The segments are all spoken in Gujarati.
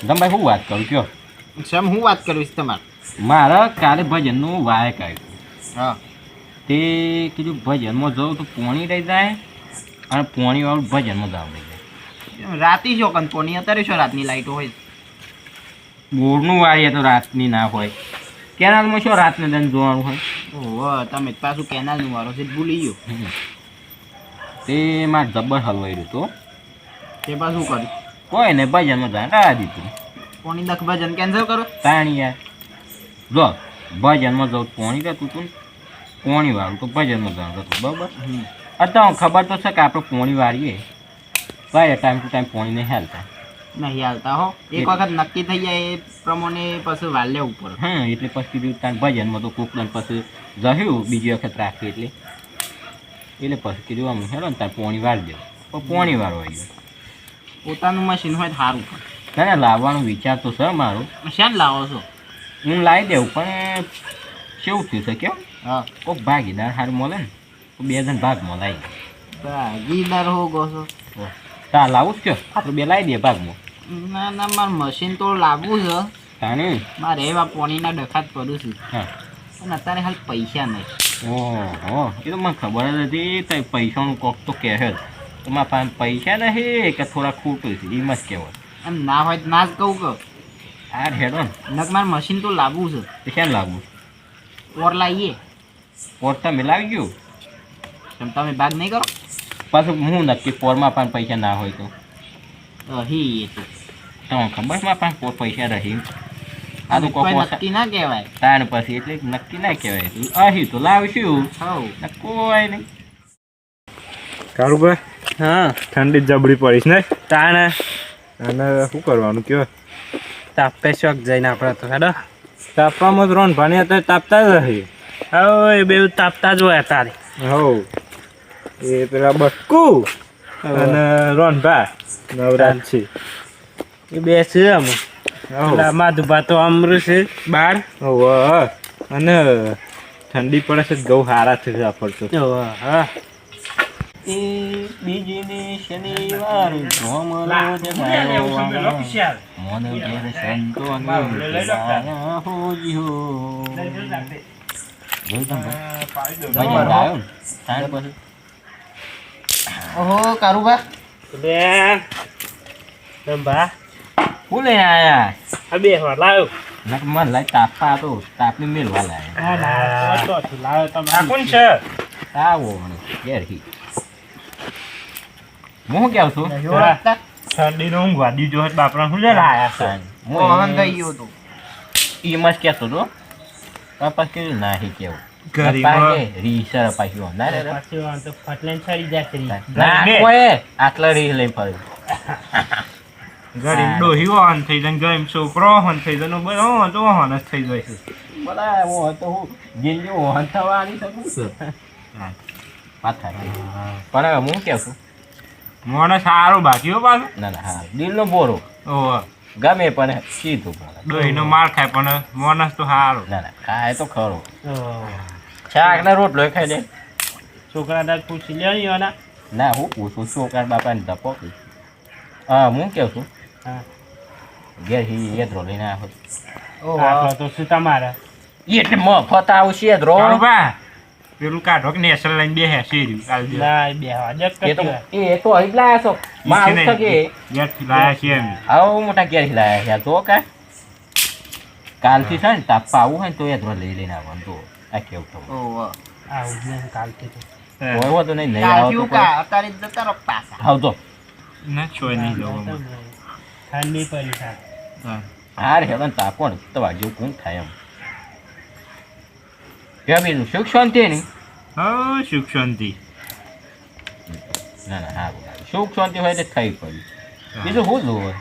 તમે શું વાત કરું કયો શેમ હું વાત કરીશ તમારે મારા કાલે ભજનનું વાયક આવ્યું હા તે કીધું ભજનમાં જાઉં તો પોણી રહી જાય અને પોણીવાળું ભજનમાં જાવ રહી જાય રાતી જો કંપની અત્યારે શું રાતની લાઈટો હોય બોરનું વાળીએ તો રાતની ના હોય કેનાલમાં શું રાતને દન જોવાનું હોય ઓહો તમે પાછું કેનાલનું વારો છે ભૂલી ગયો તે મારે જબ્બર હલવાઈ રહ્યું તો તે પાછું કર્યું કોઈ ને ભજનમાં જાય રાહ દીધું કોની દખ ભજન કેન્સલ કરો તાણી યાર જો ભજનમાં જાઉં પોણી રહેતું હતું પોણી વાળું તો ભજનમાં જવાનું હતું બરાબર અત્યારે ખબર તો છે કે આપણે પોણી વાળીએ ભાઈ ટાઈમ ટુ ટાઈમ પોણી નહીં હાલતા નહીં હાલતા હો એક વખત નક્કી થઈ જાય એ પ્રમાણે પછી વાલ લેવું પડે હા એટલે પછી કીધું તાર ભજનમાં તો કોકદન પછી જહ્યું બીજી વખત રાખી એટલે પછી કીધું આમ હેરો ને તાર પોણી વાળી દેવું પણ પોણી વાળો આવી ગયો પોતાનું મશીન હોય તો સારું પડે ના ના લાવવાનો વિચાર તો છે મારો શાન લાવો છો હું લાવી દઉં પણ કેવું થયું છે કેવું હા કોઈક ભાગીદાર સારું મળે ને તો 2 જણ ભાગમાં લાવી ભાગીદાર હો ગો છો તાર લાવું જ કયો આપણે 2 લાવી દઈએ ભાગમાં ના ના મારે મશીન તો લાવવું છે તાને મારે એવા પાણીના ડખાત પડું છું હા પણ અત્યારે હાલ પૈસા નહીં ઓહો એ તો મને ખબર જ હતી તો પૈસાનું કોક તો કહે જ તો મારા પાસે પૈસા નહીં કે થોડા ખોટું છે એમ જ કહેવાય એમ ના હોય તો ના જ કહું કે આ હેડો ને નક મારે મશીન તો લાવવું છે તો ક્યાં લાવવું ઓર લાવીએ પોર તમે લાવી ગયું કેમ તમે ભાગ નહીં કરો પાછું હું નક્કી પોરમાં પણ પૈસા ના હોય તો હી એ તો તમને ખબર છે મારા પાસે પોર પૈસા રહી આ તો કોઈ કોક નક્કી ના કહેવાય તાણ પછી એટલે નક્કી ના કહેવાય અહીં તો લાવશું હવ ને કોઈ નહીં કારુભાઈ હા ઠંડી જબડી પડીશ ને તાણે અને શું કરવાનું કયો તાપે શોખ જઈને આપણે તો હેડો તાપવામાં જ રોન ભાણી અત્યારે તાપતા જ રહી હવે એ બે તાપતા જ હોય તારે હવ એ પેલા બટકુ અને રોનભા નવરાજ છે એ બે છે આમ પેલા માધુભા તો અમૃત છે બાર હવ અને ઠંડી પડે છે ઘઉં સારા છે જાફર તો હા એ બીજીની શનિવાર ધોમરો જગાયો મોન ઘેર સંતોની હોજી હો જોઈ તમે ભજન ગાયો ને તાણ પછી ઓહો કારુબા બે રંભા હું લઈને આયા આ બે વાર લાવ્યો નક મન લાય તાપા તો તાપની મેલવા લાયા આ કોણ છે આવો મને ઘેર હી હું કેવું છું ઠંડીનો ઊંઘવા દીજો બાપરા શું લે લાયા મોહન થઈ ગયું હતું એમ જ કહેતો હતો પાપા કેવું નાહી કેવું ગરીબ રીસર પાછું ના રે પાછું આમ તો ફટલાઈને ચડી જશે ના કોઈ આટલા રીસ લઈ ફર્યું ગરીબ ડોહી ઓહન થઈ જાય ગરીબ છોકરો ઓહન થઈ જાય બધો તો ઓહન જ થઈ જાય છે બધા હું તો હું જિંદગી ઓહન થવાની શકું છું વાત થાય પણ હું કેવું છું મને સારું બાકી પાછું ના ના હા દિલનો બોરો ઓહ ગમે પણ કીધું ડોહીનો માર ખાય પણ મોનસ તો સારું ના ના ખાય તો ખરો શાક ને રોટલો ખાઈ લે છોકરા તાર પૂછી લે ના હું પૂછું છોકરા બાપાને ધપો હા હું કેવું છું હા ઘેર હી યદ્રો લઈને આવ્યો આટલો તો શું તમારા એટલે મફત આવશે યદ્રો કારુબા પેલું કાઢો કે નેસલ લઈને બે હેસી રહ્યું કાલ દે ના બે હજક એ તો અહીં લાયા છો મારું છે કે ઘેરથી લાયા છીએ એમ આવો મોટા ઘેરથી લાયા છે જો કે કાલથી છે ને તાપા આવું હોય ને તો યદ્રો લઈને આવવાનું જો આ કેવું થવું ઓહો આવું જ નહીં કાલથી તો કોઈ વાંધો નહીં નહીં આવો તો કોઈ અત્યારે જતા રહો પાછા આવજો ના છોય નહીં જવું ઠંડી પડી થાય હાર હેવન તાપો ને તો જેવું કોણ થાય એમ કેમ બીજું સુખ શાંતિ નહીં હા સુખ શાંતિ ના ના સારું સુખ શાંતિ હોય તો થઈ પડ્યું બીજું શું જોવું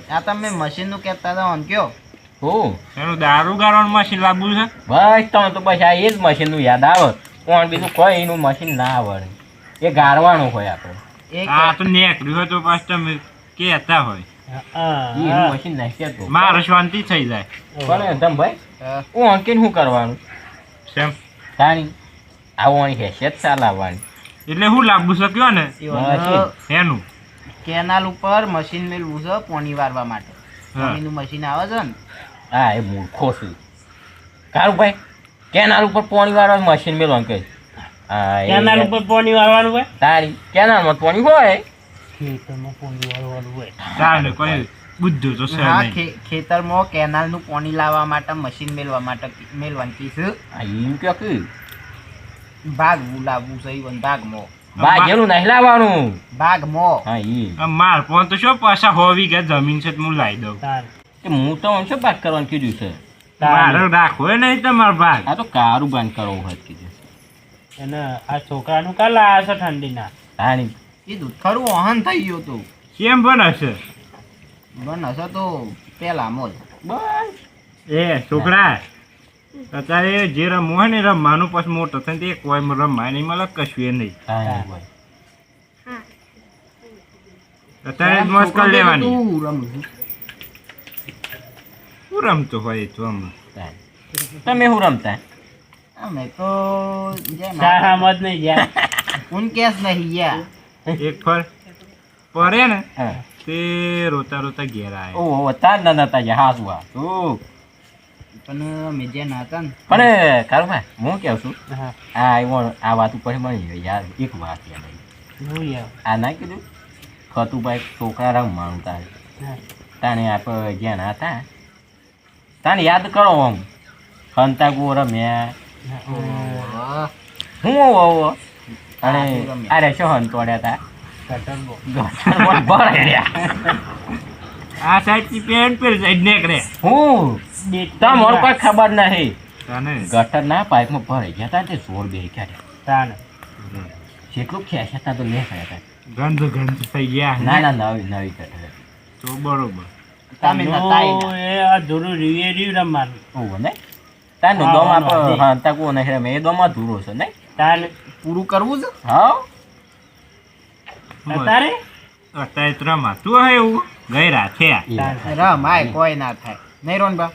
આ તમે મશીનનું કહેતા હતા ઓન કયો હું એનું દારૂ ગાળવાનું મશીન લાવવું છે બસ તમે તો બસ આ એ જ મશીનનું યાદ આવે કોણ બીજું કોઈ એનું મશીન ના આવડે એ ગાળવાનું હોય આપણે એક આ તો નીકળ્યું હોય તો પાછું તમે કહેતા હોય એનું મશીન નાખી કહેતો મારે શાંતિ થઈ જાય પણ તમ ભાઈ હું અંકિત શું કરવાનું સેમ તાણી આવવાની હેસિયત ચાલ આવવાની એટલે હું લાવવું છે કયો ને એવાનું એનું કેનાલ ઉપર મશીન મેળવું છે પોણી વારવા માટે પાણીનું મશીન આવે છે ને હા એ મૂર્ખો છું કારું ભાઈ કેનાલ ઉપર પાણી વાળવાનું મશીન મેળવાનું કે હા કેનાલ ઉપર પાણી વાળવાનું હોય તારી કેનાલમાં પાણી હોય ખેતરમાં પાણી વાળવાનું હોય તાને કોઈ બુદ્ધુ તો છે હા નહીં. ખેતરમાં કેનાલનું પાણી લાવવા માટે મશીન મેળવાનું કીધું હા એમ કે ભાગ લાવવું છે ઈવન ભાગમાં બાજેલું નહીં લાવવાનું ભાગમાં હા ઈ આ માર પણ તો શું પાછા હોવી કે જમીન છે તો હું લાવી દઉં. તાર કે હું તો શું બાત કરવાનું કીધું છે મારે રાખવો નહીં તમારો ભાગ. આ તો કારું બાંધ કરવું હોય કીધું અને આ છોકરાનું કાલ લાયા છે ઠંડીના તાણી કીધું ખરું વહન થઈ ગયું હતું કેમ બને છે બન હશે તો પેલા મોજ બસ એ છોકરા અત્યારે જે રમવું હોય ને રમવાનું પછી મોટો થાય ને તે કોઈ રમવા નહીં મળે કશું એ નહીં. તાણી ભાઈ અત્યારે જ મોજ કરી લેવાની. તું રમું છું. શું રમતો હોય એ તો હમણાં. તાણી. તમે શું રમતા અમે તો શાળામાં જ નહીં ગયા કોણ કેસ નહીં ગયા એક ફર પડે ને હા તે રોતા રોતા ઘેર આવે. ઓહો તાર ના નતા ગયા હાસુ હાસુ પણ અમે જે ના હતા ને પણ કારું ભાઈ હું કેવું છું હા આ એવો આ વાત ઉપર મળી ગઈ યાર એક વાત યાદ આવી હું યાર આ ના કીધું ખતુભાઈ છોકરા રમવાનું તારે હા તાણે આપણે જ્યાં ના હતા તાને યાદ કરો આમ ખંતા ગો રમ્યા ઓહ, હું ઓવો અને હા, રમ્યા. અરે શું હંતોડ્યા કટરબો હતા ભરાયા આ સાઈડ થી પેન્ટ પર સાઈડ નીકળે. હું તમને કોઈ ખબર નહીં તાને ગટર ના પાઇપમાં ભરાઈ ગયા હતા તે જોર બે ક્યારે તાન જેટલું ખેંચ્યા હતા તો લે હતા ગંધ થઈ ગયા. ના ના નવી નવી ગટર તો બરોબર. તમે નતા આયના. એ આ ધૂરું રીવે રીવ રમવાનું ઓવો ને તાનું હા, દોમ વાંધો આપણે નહીં. હંતા કો નહીં રમે એ દોમાં ધૂરો છે નહીં તાન પૂરું કરવું છે હા અત્યારે અત્યારે તો રમાતું હોય એવું ગઈ રાતે રમાય કોઈ ના થાય નહીં રોન બા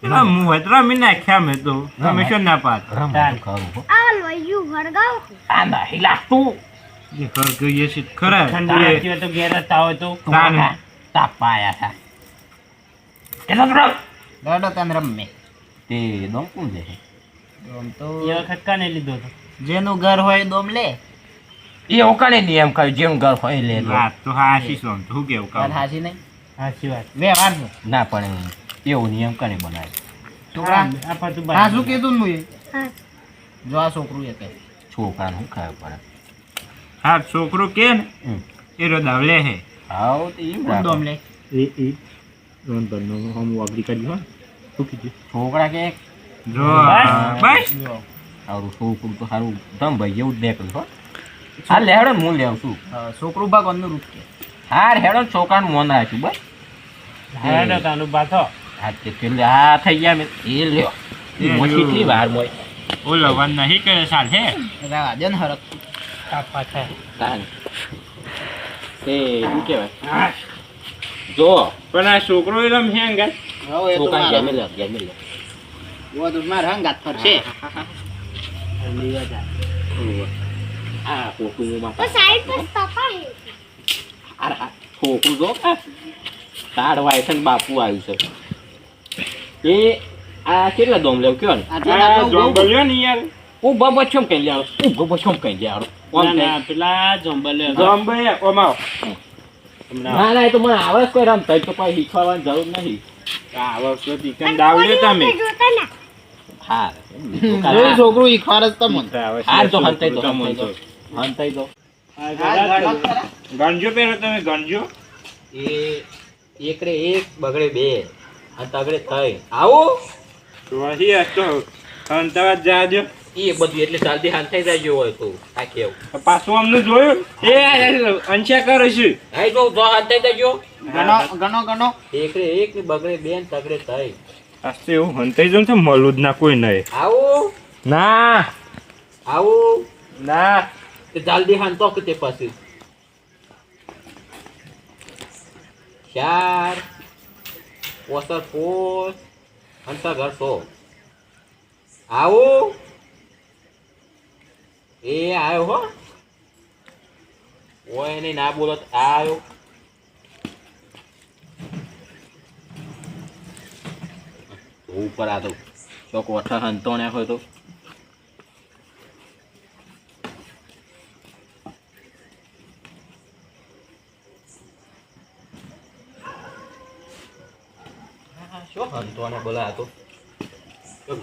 રમવું હોય તો રમી નાખ્યા મેં તો તમે શું ના પાત. રમવાનું ખરું હો. આ લોયું વળગાવ આ નહીં લાગતું એ ઘર જોઈએ છે ખરા. ઠંડી લાગતી હોય તો ઘેર જ તાવ હોય તો તાને. તાપા આયા હતા કેટલા રમ દડો તને રમે તે દોમ કોણ છે દોમ તો એ વખત કાને લીધો હતો જેનું ઘર હોય દોમ લે એ ઓકાને નિયમ કર્યો જેનું ઘર હોય એ લે લો. વાત તો હાશી શું શું કેવું વાત કહું. હાચી નહીં સાચી વાત વ્યવહાર છે ના પણ એવો નિયમ કને બનાવે છોકરા આ ફતું હા શું કીધું ને મુએ? હા. જો આ છોકરું એ કહે છોકરાને શું ખાવ પડે હા છોકરો કે ને હમ. એ રદાવલે હે. આવો તો એમ કોણ દોમ રાખો. લે છોકરા કે જો બસ. બસ જો સારું છોકરું તો સારું ધમ ભાઈ જેવું જ દેખાડું હો હા લેવડો ને હું લેવું છું છોકરું ભગવાનનું રૂપ કે હાર હેડો ને છોકરાનું મોન રાખ્યું બસ હા તાનું બાથો હા તે પેલે હા થઈ ગયા મેં એ લ્યો એ મોછી લ્યો. કેટલી વાર મોય ઓ લવન નહીં કરે સાલ હે. રાવા દે ને હરક કાપા થાય તાન તે શું કહેવાય જો પણ આ છોકરો એ રમ હેંગ હવે એ તો છોકરા મારા ગેમે લે ગેમે લે વો તો મારા હંગાત ફરશે આ છોકરું માં તો સાઈડ પર તપા હે આ છોકરું જો તાર વાય બાપુ આવ્યું છે એ આ કેટલા દોમ લેવ કયો ને આ જોંગલ્યો ને યાર. હું બબો છમ કઈ લે હું બબો છમ કઈ લે ના ના પેલા જોંબલે જોંબે ઓમાવ. ના ના એ તો મને આવડે કોઈ રમતા તો કોઈ શીખવાડવાની જરૂર નહીં આ વસ્તુ ચિકન દાવલે તમે. જોતા ના હા જોયું છોકરું ઈ ખરજ તમને હાર તો હંતાઈ દો હંતાઈ દો ગણજો પેલો તમે ગણજો. એ એકડે એક બગડે બે અને તગડે થઈ આવો તો અહીં હસતો અમદાવાદ જાજો. એ બધું એટલે જલ્દી હંતાઈ જાય હોય તો આ કેવું પાછું અમને જોયું એ અંશા કરે છે. આઈ જો જો હંતાઈ જજો ગણો ગણો ગણો એકડે એક ને બગડે બે ને તગડે થઈ આસ્તે એવું હંતાઈ જાઉં તો મળું જ ના કોઈ નહીં. આવો ના આવો ના તે જલ્દી હંતો કે તે પછી 4 પોસર 4 હંતા ઘર 100 આવો એ આવ્યો હો ઓય નહીં ના બોલો તો આવ્યો ઉપર આ તો ચોક ઓઠા હંતોણ્યા હોય તો શું હંતોણે બોલા તો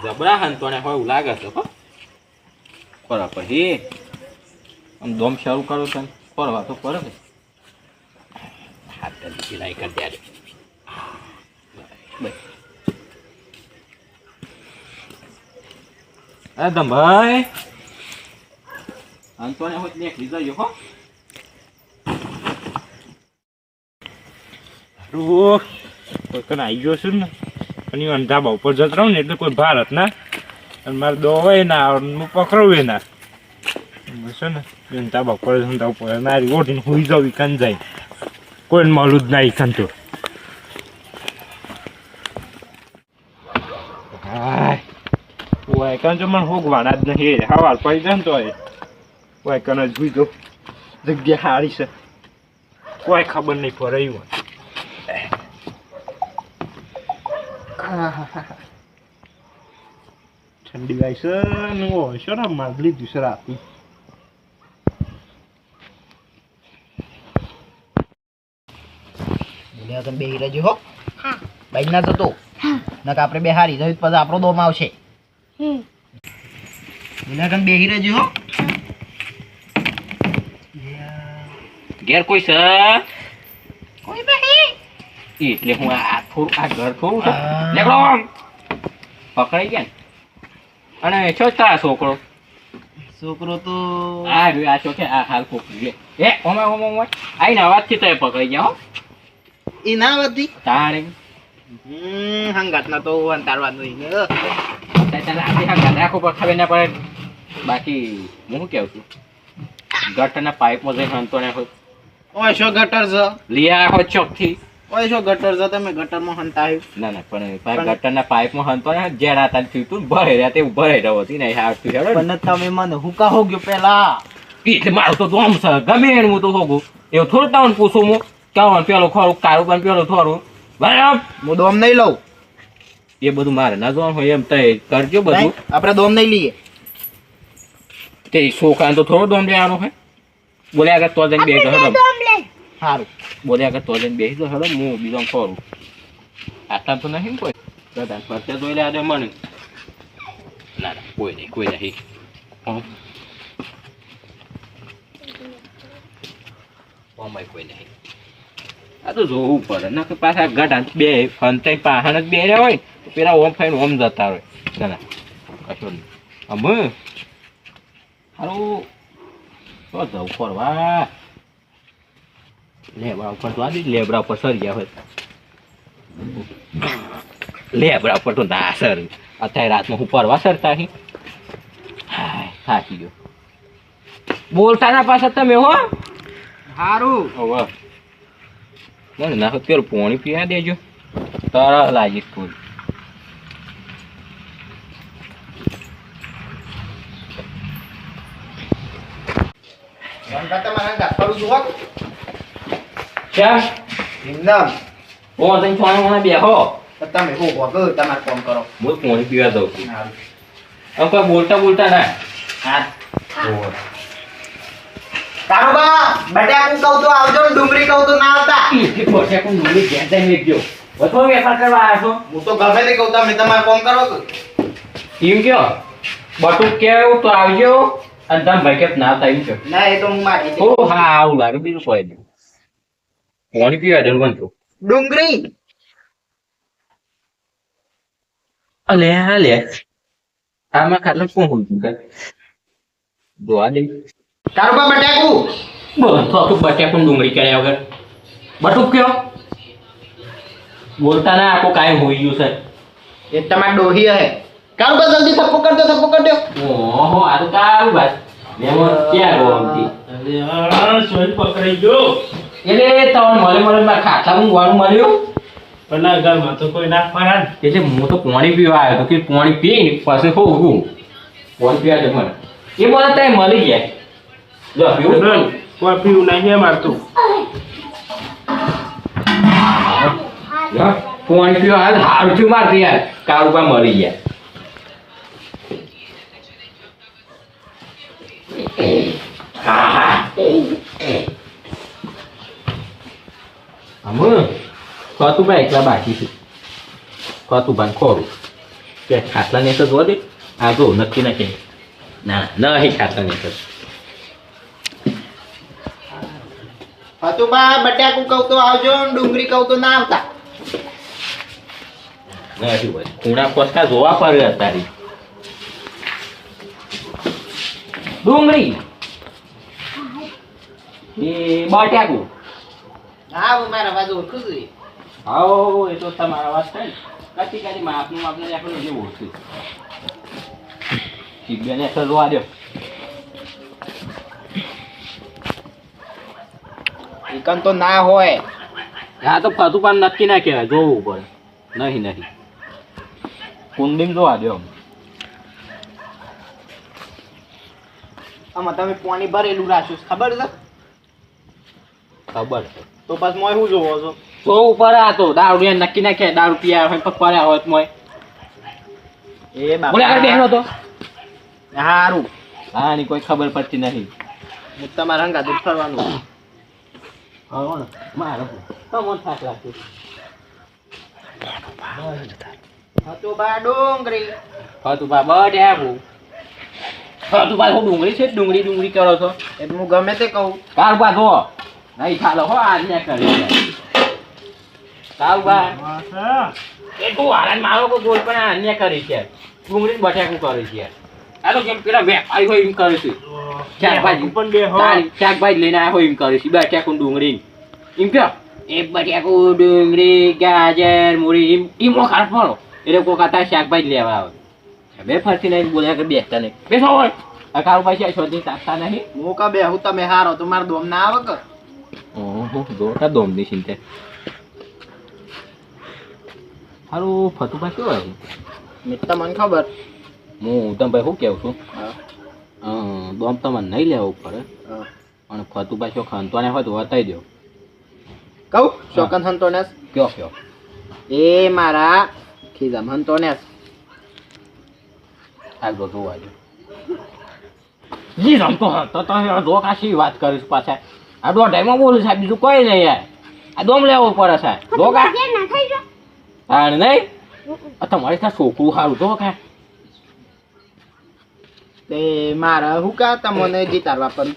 જબરા હંતોણે હોય એવું લાગે છે હો ખરા પછી આમ દોમ શરૂ કરો છો ફરવા તો પડે ને હાથ સિલાઈ કરી દે દમભાઈ હંતોણે હોય નીકળી જાય હો કોઈ કને આવી ગયો છું ને અને એ ધાબા ઉપર જતો રહું ને એટલે કોઈ ભારત ના અને મારે દોવાય ના હું પકડવું ના છે ને એને ધાબા ઉપર ધંધા ઉપર મારી ઓઢીને હોઈ જાવ કન જાય કોઈને મળું જ ના કન તો હા ઓય કન તો મને હોગવાના જ નહીં હવાર પડી જાય ને તો ઓય કન જ હોઈ જાઉં જગ્યા સારી છે કોઈ ખબર નહીં પડે એવું ઠંડી વાય છે ને હોય છે ને માગ લીધું છે રાતું બોલ્યા તમે બેહી રહેજો હો બાઈ ના જતો નક આપણે બે હારી જઈએ પછી આપણો દોમ આવશે બોલ્યા તમે બેહી રહેજો હો ઘેર કોઈ છે કોઈ નહીં એટલે હું આ થોડું આ ઘર થોડું છે લેકડો આમ પકડાઈ ગયા ને અને છો તારા છોકરો છોકરો તો આ રહ્યો આ છો છે આ હાલ કોકરી એ ઓમે આઈને અવાજથી તો પકડાઈ ગયા હો એ ના વધી તારે હંગાત ના તો અંતારવાનું નહીં રાખો પર ખબર ના પડે બાકી હું કેવું છું ગટરના પાઇપમાં જઈને હંતો ને હોય ઓય શો ગટર છે લીયા હોય ચોકથી ઓય શો ગટર છે તમે ગટરમાં હંતાયું ના ના પણ ગટરના પાઇપમાં હંતો ને જે રાત થયું ભરે રહ્યા તે ભરે રહ્યો હતી ને હાથતું હેડો પણ તમે મને હુકા હો ગયો પેલા એટલે મારું તો દોમ છે ગમે એને હું તો હોગું એવું થોડું તમને પૂછું હું કેવું પેલો ખોરું કારું પણ પેલો થોડું બરાબર હું દોમ નહીં લઉં એ બધું મારે ના જોવાનું હોય એમ તય કરજો બધું આપણે દોમ નહીં લઈએ તે છોકરાને તો થોડો દોમ લેવાનો હોય બોલ્યા આગળ તો જઈને બે હડો સારું બોલ્યા આગળ તો જઈને બેસી તો હડો હું બીજો ખોરું આટલા તો નહીં કોઈ બધા ફરતે જોઈ લે મને ના ના કોઈ નહીં કોઈ નહીં આ તો જોવું પડે ના કે પાછા ગઢા બે ફંતાઈ પાહણ જ બે રહ્યા હોય તો પેલા ઓમ ફાઈને ઓમ જતા હોય ના કશું નહીં અમે હારું તો જવું ફરવા લેબડા ઉપર તો આજી લેબડા ઉપર સરી ગયા હોય લેબડા ઉપર તો ના સર અત્યારે રાતમાં હું ફરવા સરતા અહીં થાકી ગયો બોલતા ના પાછા તમે હો સારું હવે મને ના પેલું પોણી પીવા દેજો તારા લાગી થોડી તમારા ગાફાળું જુઓ ચા એકદમ ઓ તઈ છોણા બેહો તમે હો વગર તમારે ફોન કરો હું પોણી પીવા દઉં છું હવે કોઈ બોલતા ના હા કારોબા બટાકું કહું તો આવજો ને ડુંગળી કહું તો ના આવતા પોતે કોણ નોલી ઘેર જઈને વેચજો વધો વેપાર કરવા આવ્યો છો હું તો ગમે તે કહું તમે તમારે ફોન કરો તો એમ કયો બટુક કેવું તો આવજો અને તમે ભાઈ કે ના થાય એમ છો ના એ તો હું મારી ઓ હા આવું લાગે બીજું કોઈ નહીં પોણી પીવા દઉં બનતું ડુંગળી અલે આમાં ખાટલો કોણ હોય તું જોવા દે કારોબા બટાકું બોલ તો આખું બટાકું ડુંગળી કર્યા વગર બટુક કયો બોલતા ના આખું કાંઈ હોઈ ગયું છે એ તમારી ડોહી હે કારોબા જલ્દી થપ્પો કર દો ઓહો આ તો તારું વાત મેમો ક્યાં ગયો આમથી સોય પકડાઈ ગયો એટલે તમને મળે મારા ખાતા હું વાળું મળ્યું પેલા ઘરમાં તો કોઈ ના ફરા એટલે હું તો પાણી પીવા આવ્યો તો કે પાણી પીને પછી હોઉં પાણી પીવા દે મને એ મને ત્યાં મળી ગયા જો પીવું કોઈ પીવું નહીં મારતું હા પોણી પીવા હાલ હારું થયું મારતી યાર કાળુબા મરી ગયા ખતુબા એકલા બાકી છે ખતુબાને ખોરું કે ખાટલા ને તો જોવા દે આ જો નક્કી ના કે ના નહીં ખાટલા ને ફતુબા બટાકું કહું તો આવજો ને ડુંગળી કહું તો ના આવતા. નથી હોય ખૂણા કોસકા જોવા પડે તારી ડુંગળી એ બટાકું હા હું મારા બાજુ ઓળખું છું. આવો એ તો તમારા વાત થાય ને કતી કતી માપનું આપણે આપણે જે ઓળખ્યું બેને જોવા દો ચિકન તો ના હોય. હા તો ફતું પણ નક્કી ના કહેવાય જોવું પડે નહીં કુંડીમાં જોવા દો આમાં તમે પાણી ભરેલું રાખ્યું છે, ખબર છે? ખબર છે તો પછી મોય શું જોવો છો? જોવું પડે આ તો દારૂ એ નક્કી ના કહેવાય દારૂ પીયા હોય પગ પડ્યા હોય મોય એ બોલે આગળ બેહનો તો હારું હા ની કોઈ ખબર પડતી નહીં હું તમારા હંગા દૂધ ફરવાનું. હા મારો કમોન થાક લાગતું ફતુબા ડુંગળી ફતુબા બટાકું ફતુબા હું ડુંગળી છે ડુંગળી કરો છો એ હું ગમે તે કહું. કાળુબા જો નહીં ચાલો હો આ ને કરી કાળુબા એ તું હાલન મારો કો ગોલ પણ આ ને કરી છે ડુંગળી બટાકું કરી છે આ તો જેમ પેલા વેપારી હોય એમ કરે છે શાકભાજી પણ બે હો શાકભાજી લઈને આવ્યા હોય એમ કરે છે બટાકું ડુંગળી એમ કે એ બટાકું ડુંગળી ગાજર મૂળી એમ ખાસ ફળો એટલે કોઈ કાતા શાકભાજી લેવા આવે બે ફરતી નહીં બોલ્યા કે બેસતા નહીં બેસો હોય આ કાળુબા છે શોધી તાકતા નહીં હું કા બેહું તમે હારો તો મારા દોમ ના આવે કે? ઓહો જોતા દોમની ચિંતા હારું ફતુબા કેવું હોય મિત્ર મને ખબર. હું તમે ભાઈ શું કહું છું દોમ તમારે નહીં લેવું પડે હા. પણ ફતુબા શું ખંતવાને હોય તો બતાવી દો કહું શોકન હંતોનેસ કયો એ મારા ખીજામ હંતોનેસ આગળ જોવા દો જી રમતો તો તમે ધોકાશી વાત કરીશ પાછા આ દોઢાઈમાં બોલું સાહેબ બીજું કોઈ નહીં યાર આ દોમ લેવું પડે સાહેબ ધોકા હા નહીં તમારે ત્યાં છોકરું સારું તો કા તે મારા હું કા તમને જીતાડવા પણ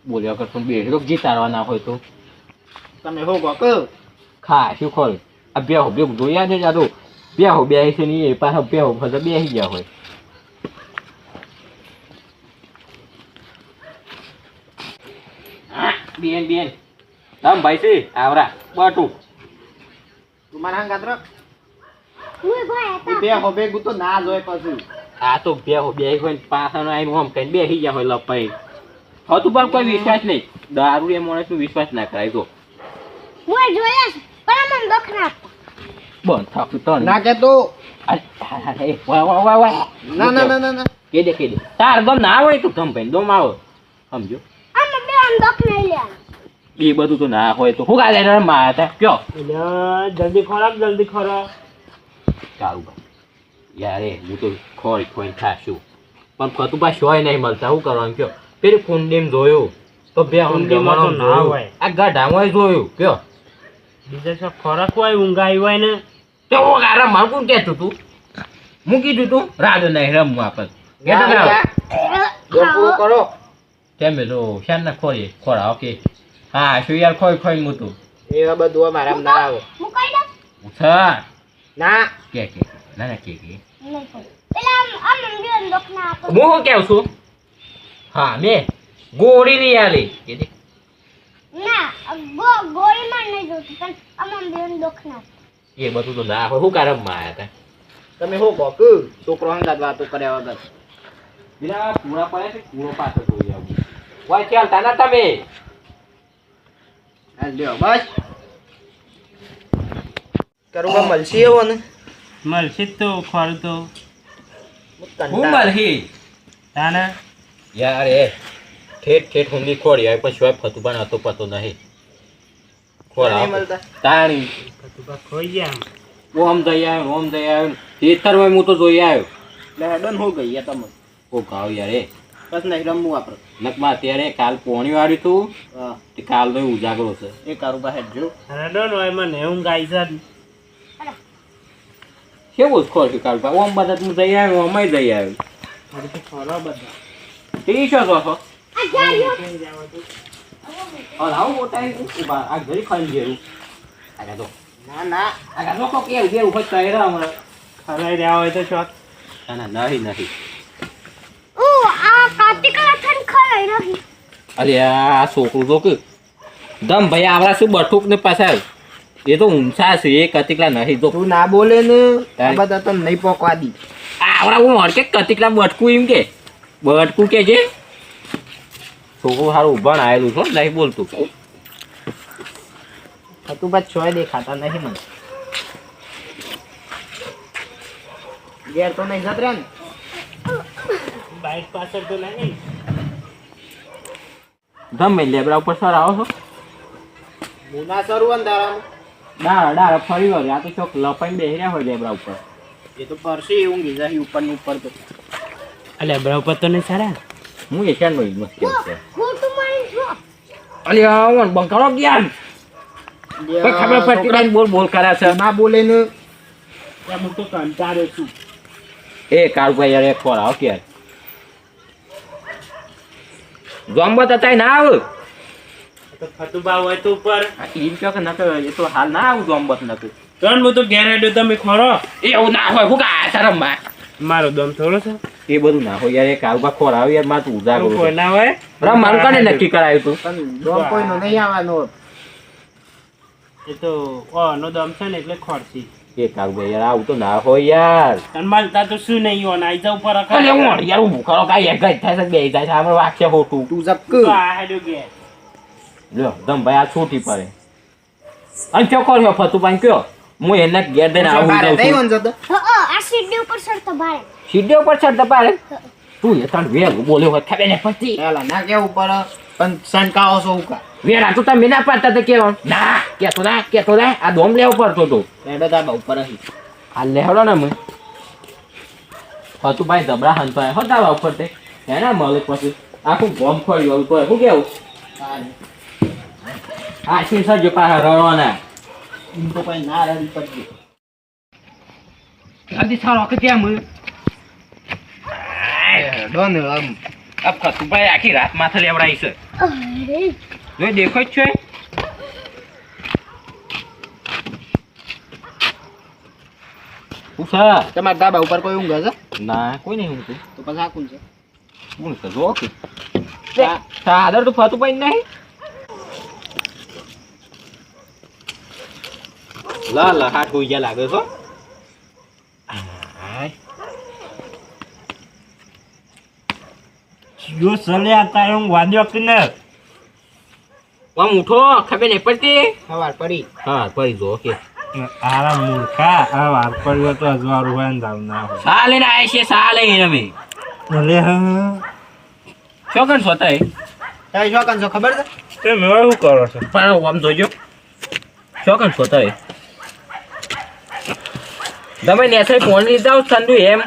બોલ્યા કરતો બેઠો જીતાડવા ના હોય તો તમે હો ગો ખા શું ખોલ આ બેહો ભેગું જોયા છે જાદુ બેહો બે છે ને એ પાછા બેહો ફરતા બેસી ગયા હોય બેન તમ ભાઈ છે આવરા બટુ તું મારા હંગાત રખ. બે હો ભેગું તો ના જોય પછી. આ તો બેહો બે હોય પાછા આવીને આમ કઈ બેસી ગયા હોય લપાઈ હતું પણ કોઈ વિશ્વાસ નહીં દારૂ એ માણસનો વિશ્વાસ ના કરાય જો બંધ થાકું તણ ના કે તો ના ના ના ના ના કે દે તાર ગમ ના હોય તો ગમ ભાઈ દમ આવો સમજો એ બધું તો ના હોય તો હું કાલે મારા હતા કયો જલ્દી ખોરાક જલ્દી ખોરાક સારું ભાઈ યાર હું તો ખોઈ ખાશું પણ ફતુબા શોય નહીં મળતા શું કરવાનું કયો પેલી કુંડીમાં જોયું તો બે કુંડીમાં તો ના હોય. આ ગઢામાં જોયું કયો બીજા સબ ખોરાક હોય ઊંઘાઈ હોય ને તો રમવા કોણ કહેતું તું મૂકી દીધું રાડો નહીં રમવા પૂરો કરો. કેમ તો શાન ના ખોરા ઓકે હા શું યાર ખોઈ મૂતું એવા બધું અમારા ના આવે. છા ના કે ના કે હું શું કેવું છું હા મેં ગોળી લઈ આલી કે દે એ બધું તો ના હોય શું કારણ માં આવ્યા હતા તમે હો ગો છોકરો હંગાત વાતો કર્યા વગર. પેલા પૂરા પડે છે પૂરો પાછો જોઈ આવું વાય ચાલતા ના તમે હાલ લ્યો બસ કરુબા મળશે એવો ને મળશે જ તો ખોરું તો હું મળહી તાને યાર એ ઠેઠ હુંદી ખોડી આવે પછી હોય ફતું પણ હતો પતો નહીં ખોરા મળતા તાણી ખોઈ ગયા ઓમ જઈ આવ્યો ઓમ જઈ આવ્યો ખેતરમાં હું તો જોઈ આવ્યો એટલે હેડન હો ગઈ તમે ઓ ગાવ યાર એ બસ નહીં રમવું આપણે નકમાં અત્યારે કાલ પોણી વાળ્યું તું હા તે કાલનો ઉજાગરો છે એ કારું બા હેડજો હેડો નો એમાં નેવું ગાય છે કેવું જ ખોર છે કાલ પા ઓમ બધા હું જઈ આવ્યો અમાય જઈ આવ્યો મારે તો ખરો બધા તે શું છો છો આ જાયો આવું મોટા ઉભા આ ઘરી ખાઈ ગયેલું આગળ તો ના ના આગળ તો કોક એવું જેવું હોય તો એરા હમણાં ખરાઈ રહ્યા હોય તો શોખ ના નહીં નહીં ઓ આ કાર્તિકલા થન ખરાઈ રહી અરે આ છોકરું તો કે દમ ભાઈ આવડા શું બઠુક ને પાછા એ તો ઊંચા છે એ કતિકલા નહીં તો તું ના બોલે ને આ બધા તો નહીં પોકવા દી આવડા હું હડકે કતિકલા બટકું એમ કે બટકું કે છે છોકરું સારું ઉભા આવેલું છો નહીં બોલતું તું બસ છોય દેખાતા નહીં મને ઘેર તો નહીં જત રહ્યા ને બાઈક પાછળ તો નહીં દમ ભાઈ લેબડા ઉપર સર આવો છો મુના સરું અંધારામાં ડાળ ફરી વળે આ તો ચોક લપાઈને બેસી રહ્યા હોય લેબડા ઉપર એ તો પરસી એવું ગીઝા ઉપર ને ઉપર તો અલે બરા ઉપર તો નહીં સારા હું એશિયાન નો મસ્તી છે ખોટું મારી જો અલી આવો બંકારો ગયા ખબર પડતી નહીં બોલ બોલ કરે છે ના બોલે ને ત્યાં હું તો કંટાળ્યો છું એ કાળભાઈ યાર એક ખોર આવ કે જોમ્બત હતા ના આવ તો ફતુબા હોય તો ઉપર એમ કહો કે નતો એ તો હાલ ના આવું જોમ્બત નતું ત્રણ હું તો ઘેર હેડ્યો તમે ખોરો એવું ના હોય હું કા શરમમાં મારો દમ થોડો છે એ બધું ના હોય યાર એ કાળભા ખોર આવ યાર મારું ઉજાગરો કોઈ ના હોય રમ મારું કને નક્કી કરાયું તું પણ ડોમ કોઈનો નહીં આવવાનો એ તો નો દમ છે ને એટલે ખોરસી એ કાળભાઈ યાર આવું તો ના હોય યાર અને માલતા તો શું નહીં હોય આઈ જાવ ઉપર અલે હું યાર હું કરો કાઈ એક ગઈ થાય છે બે જાય છે આપણે વાક્ય ખોટું તું જપક તો આ હેડ્યો ઘેર લ્યો દમ ભાઈ આ છૂટી પડે અને ચો કર્યો ફતુભાઈ કયો હું એને ઘેર દઈને આવું બારે જાઉં નહીં છું વંજો તો આ સીડી ઉપર ચડતો ભારે સીધે ઉપર ચડતા પાડે તું એ તણ વેલ બોલ્યો હોય ખબર ને પછી એલા ના કેવું પડે પણ સંકાવો છો ઉકા વેરા તું તમે ના પાડતા તો કેવો ના કેતો ના આ દોમ લેવો પડતો તો એડો તા ઉપર હી આ લેવડો ને મેં ફતુભાઈ ધબરા હંતો હો દાવા ઉપર તે એના મળે પછી આખું ગોમ ખોળ્યું તો શું કેવું આ શી સજો પાછા રડવાના એમ તો કઈ ના રડી પડતી જલ્દી સારો કે ત્યાં મને ડોન આમ આ ફતુભાઈ આખી રાત માથે લેવડાઈ છે અરે જોઈ દેખો જ છે ઉષા તમારા ધાબા ઉપર કોઈ ઊંઘે છે ના કોઈ નહીં ઊંઘતું તો પછી આ કોણ છે હું તો જો કે સાદર તો ફતુભાઈ નહીં લા હાથ હોઈ ગયા લાગે છો જો સલે આ તારે હું વાદ્યો કે ને આમ ઉઠો ખબર નહીં પડતી સવાર પડી હા પડી જો કે આરા મૂર્ખા આ વાર પડ્યો તો અજવાળું હોય ને દાવ ના હોય સા લઈને આવે છે સા લઈને અમે ભલે હા શું કરશો તારે તારે શું કાન છો ખબર છે તમે શું કરો છો પણ આમ જોજો શું કરશો તારે તમે નેસે ફોન લીધા સંદુ એમ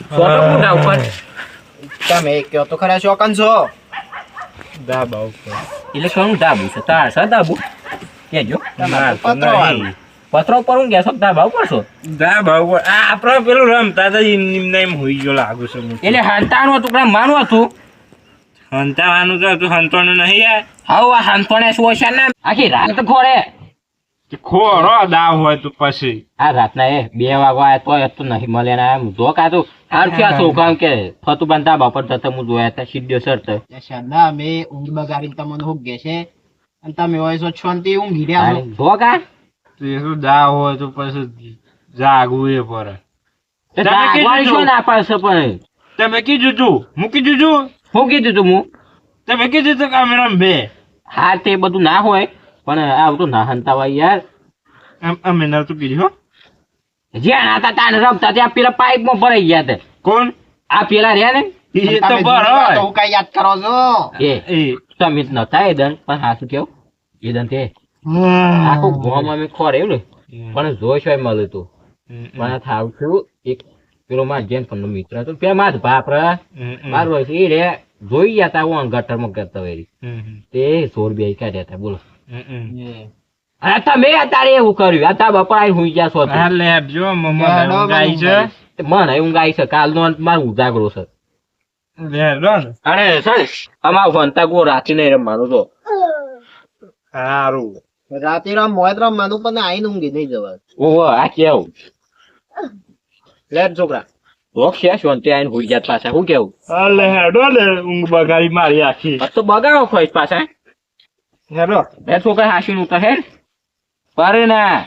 ફોટો ફોટા ઉપર તમે કયો તો ખરા શોકન છો દાબા ઉપર એટલે કોનું ધાબુ છે તાર છે ધાબુ કેજો ના તો પત્રો નહીં. પત્રો પર હું ગેસો ધાબા ઉપર છો દાબા ઉપર આ આપણે પેલું રમતા હતા એમને એમ હોઈ ગયો લાગુ છે મને. એટલે હાંતાનું હતું કે માનું હતું હંતાવાનું તો હતું હંતાનું નહીં યાર હાઉ આ હાંતોને શું છે ને આખી રાત ખોરે ખોરો દાવ હોય તો પછી આ રાતના એ 2 વાગવા આયા તો નહીં મળે ને એમ જો કાતું હાર ક્યાં છોકરા કે ફતુ બંધા બાપર થતા હું જોયા હતા સીધો સરત શાના મે ઊંઘ બગાડીને તમને હુક ગે છે અને તમે હોય છો શાંતિ ઊંઘી રહ્યા છો જો કા તો એ શું દાવ હોય તો પછી જાગવું એ પડે જાગવાળી શું ના પાડશે પણ તમે કીધું તું મૂકી દીધું શું કીધું તું હું તમે કીધું તું કામેરા બે હા તે બધું ના હોય પણ આ બધું ના હંતાવાય યાર અમે નતું કીધું હો જ્યાં હતા તાને રમતા ત્યાં પેલા પાઇપમાં ભરાઈ ગયા તે કોણ આ પેલા રહ્યા ને એ તો બરાબર તો હું કઈ યાદ કરો છો એ એ સમિત નતા એ દન પણ હાસું કેવું એ દન તે આખું ગોમ અમે ખોર એવું ને પણ જોશ હોય મળ્યું તું મને થાવ છું એક પેલો માર જેન ફોનનો મિત્ર હતો પેલા માર બાપરા મારું હોય છે એ રે જોઈ ગયા તા હું ગટરમાં કરતા વેરી તે સોર બે કાઢ્યા હતા બોલો અરે તમે અત્યારે એવું કર્યું આ તા બપોર આવીને હુઈ ગયા છો તે. હા લે જો મમ્મા ઊંઘાઈ છે તે મને ઊંઘ આવી છે કાલનો મારો ઉજાગરો છે લે રો ને અરે સર અમાર ફોનતા ગો રાતે નહીં રમવાનું તો સારું રાતે રામ મોય રમવાનું પણ આઈને ઊંઘી નહીં જવા ઓહો આ કેવું લે છોકરા રોક છે શાંતિ આવીને હુઈ ગયા પાછા શું કેવું અલે હેડો લે ઊંઘ બગાડી મારી આખી આ તો બગાડો ખોઈશ પાછા હેડો બે છોકરા હાસીને ઉતર હે પરે ના